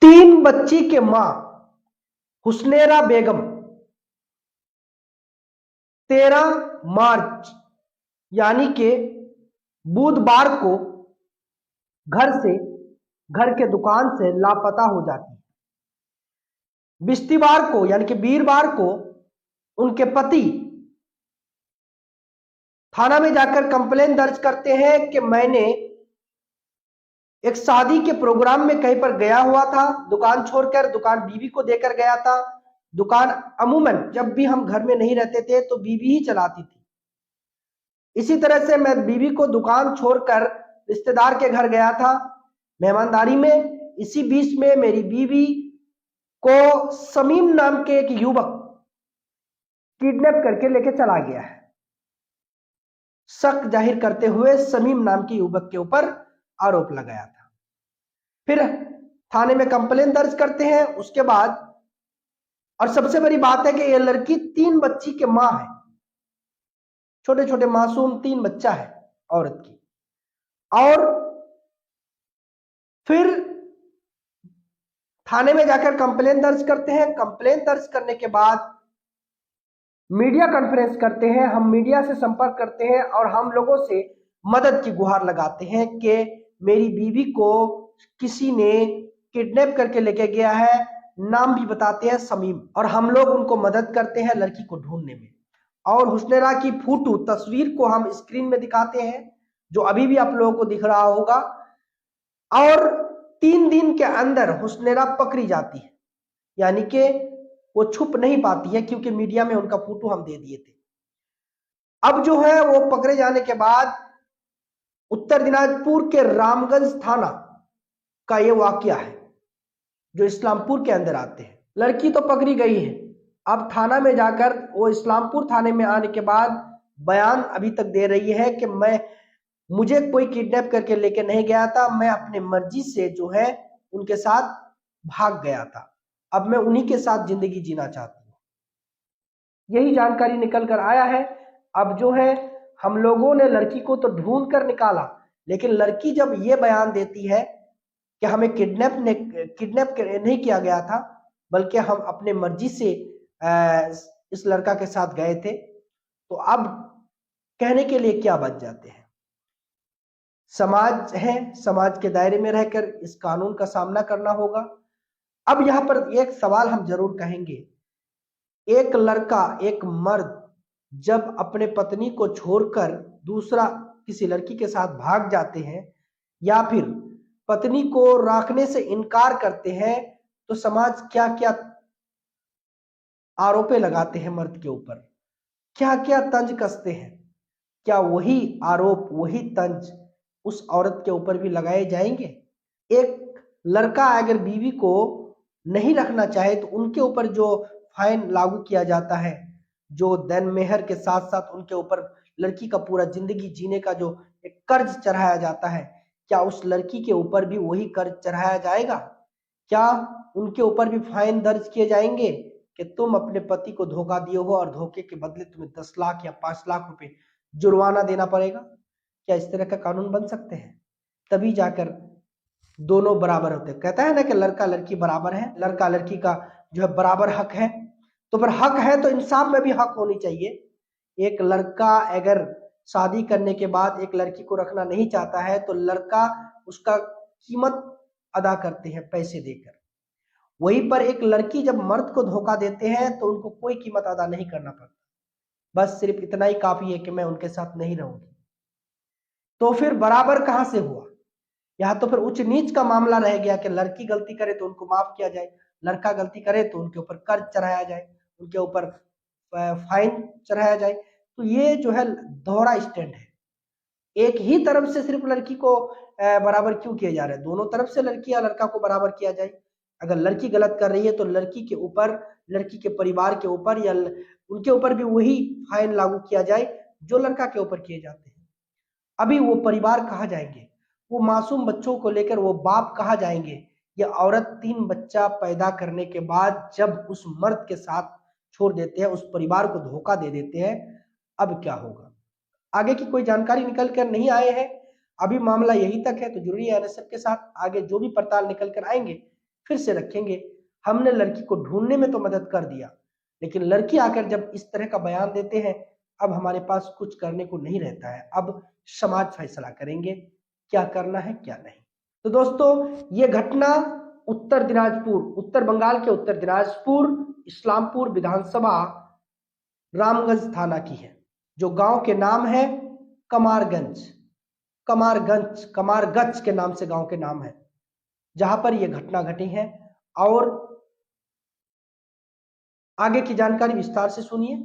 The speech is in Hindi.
तीन बच्ची के मां हुस्नेरा बेगम 13 मार्च यानी कि बुधवार को घर के दुकान से लापता हो जाती है। बिस्तिवार को यानी कि वीरवार को उनके पति थाना में जाकर कंप्लेन दर्ज करते हैं कि मैंने एक शादी के प्रोग्राम में कहीं पर गया हुआ था, दुकान छोड़कर, दुकान बीवी को देकर गया था। दुकान अमूमन जब भी हम घर में नहीं रहते थे तो बीवी ही चलाती थी। इसी तरह से मैं बीवी को दुकान छोड़कर रिश्तेदार के घर गया था मेहमानदारी में। इसी बीच में मेरी बीवी को समीम नाम के एक युवक किडनैप करके लेके चला गया है। शक जाहिर करते हुए समीम नाम के युवक के ऊपर आरोप लगाया था। फिर थाने में कंप्लेन दर्ज करते हैं। उसके बाद और सबसे बड़ी बात है कि यह लड़की 3 बच्ची के मां है, छोटे छोटे मासूम 3 बच्चा है औरत की। और फिर थाने में जाकर कंप्लेन दर्ज करते हैं। कंप्लेन दर्ज करने के बाद मीडिया कॉन्फ्रेंस करते हैं। हम मीडिया से संपर्क करते हैं और हम लोगों से मदद की गुहार लगाते हैं कि मेरी बीवी को किसी ने किडनैप करके लेके गया है। नाम भी बताते हैं समीम, और हम लोग उनको मदद करते हैं लड़की को ढूंढने में। और हुस्नेरा की फोटो तस्वीर को हम स्क्रीन में दिखाते हैं, जो अभी भी आप लोगों को दिख रहा होगा। और 3 दिन के अंदर हुस्नेरा पकड़ी जाती है, यानी कि वो छुप नहीं पाती है, क्योंकि मीडिया में उनका फोटो हम दे दिए थे। अब जो है वो पकड़े जाने के बाद उत्तर दिनाजपुर के रामगंज थाना का ये वाकया है, जो इस्लामपुर के अंदर आते हैं। लड़की तो पकड़ी गई है। अब थाना में जाकर वो इस्लामपुर थाने में आने के बाद बयान अभी तक दे रही है कि मुझे कोई किडनैप करके लेके नहीं गया था, मैं अपने मर्जी से जो है उनके साथ भाग गया था। अब मैं उन्हीं के साथ जिंदगी जीना चाहती हूँ। यही जानकारी निकल कर आया है। अब जो है हम लोगों ने लड़की को तो ढूंढ कर निकाला, लेकिन लड़की जब ये बयान देती है कि हमें किडनैप नहीं किया गया था, बल्कि हम अपने मर्जी से इस लड़का के साथ गए थे, तो अब कहने के लिए क्या बच जाते हैं। समाज है, समाज के दायरे में रहकर इस कानून का सामना करना होगा। अब यहां पर एक सवाल हम जरूर कहेंगे, एक लड़का, एक मर्द जब अपने पत्नी को छोड़कर दूसरा किसी लड़की के साथ भाग जाते हैं या फिर पत्नी को रखने से इनकार करते हैं, तो समाज क्या क्या आरोपें लगाते हैं मर्द के ऊपर, क्या क्या तंज कसते हैं। क्या वही आरोप, वही तंज उस औरत के ऊपर भी लगाए जाएंगे? एक लड़का अगर बीवी को नहीं रखना चाहे तो उनके ऊपर जो फाइन लागू किया जाता है, जो दैन मेहर के साथ साथ उनके ऊपर लड़की का पूरा जिंदगी जीने का जो एक कर्ज चढ़ाया जाता है, क्या उस लड़की के ऊपर भी वही कर्ज चढ़ाया जाएगा? क्या उनके ऊपर भी फाइन दर्ज किए जाएंगे कि तुम अपने पति को धोखा दिए हो और धोखे के बदले तुम्हें 10 लाख या 5 लाख रुपए जुर्माना देना पड़ेगा? क्या इस तरह का कानून बन सकते हैं? तभी जाकर दोनों बराबर होते हैं। कहता है ना कि लड़का लड़की बराबर है, लड़का लड़की का जो है बराबर हक है। तो फिर हक है तो इंसाफ में भी हक होनी चाहिए। एक लड़का अगर शादी करने के बाद एक लड़की को रखना नहीं चाहता है तो लड़का उसका कीमत अदा करते हैं पैसे देकर। वहीं पर एक लड़की जब मर्द को धोखा देते हैं तो उनको कोई कीमत अदा नहीं करना पड़ता, बस सिर्फ इतना ही काफी है कि मैं उनके साथ नहीं रहूंगी। तो फिर बराबर कहां से हुआ? यहाँ तो फिर उच्च नीच का मामला रह गया कि लड़की गलती करे तो उनको माफ किया जाए, लड़का गलती करे तो उनके ऊपर कर्ज चढ़ाया जाए, उनके ऊपर फाइन चढ़ाया जाए। तो ये जो है दोहरा स्टैंड है। एक ही तरफ से सिर्फ लड़की को बराबर क्यों किया जा रहा है? दोनों तरफ से लड़की या लड़का को बराबर किया जाए। अगर लड़की गलत कर रही है तो लड़की के ऊपर, लड़की के परिवार के ऊपर या उनके ऊपर भी वही फाइन लागू किया जाए जो लड़का के ऊपर किए जाते हैं। अभी वो परिवार कहाँ जाएंगे? वो मासूम बच्चों को लेकर वो बाप कहाँ जाएंगे? ये औरत 3 बच्चा पैदा करने के बाद जब उस मर्द के साथ छोड़ देते हैं, उस परिवार को धोखा दे देते हैं, अब क्या होगा? आगे की कोई जानकारी निकल कर नहीं आए हैं, अभी मामला यही तक है। तो जुड़िए एनएसएफ के साथ, आगे जो भी पड़ताल निकल कर आएंगे फिर से रखेंगे। हमने लड़की को ढूंढने में तो मदद कर दिया, लेकिन लड़की आकर जब इस तरह का बयान देते हैं, अब हमारे पास कुछ करने को नहीं रहता है। अब समाज फैसला करेंगे क्या करना है क्या नहीं। तो दोस्तों, ये घटना उत्तर दिनाजपुर, उत्तर बंगाल के उत्तर दिनाजपुर इस्लामपुर विधानसभा रामगंज थाना की है, जो गांव के नाम है कमारगंज। कमारगंज के नाम से गांव के नाम है, जहां पर यह घटना घटी है। और आगे की जानकारी विस्तार से सुनिए।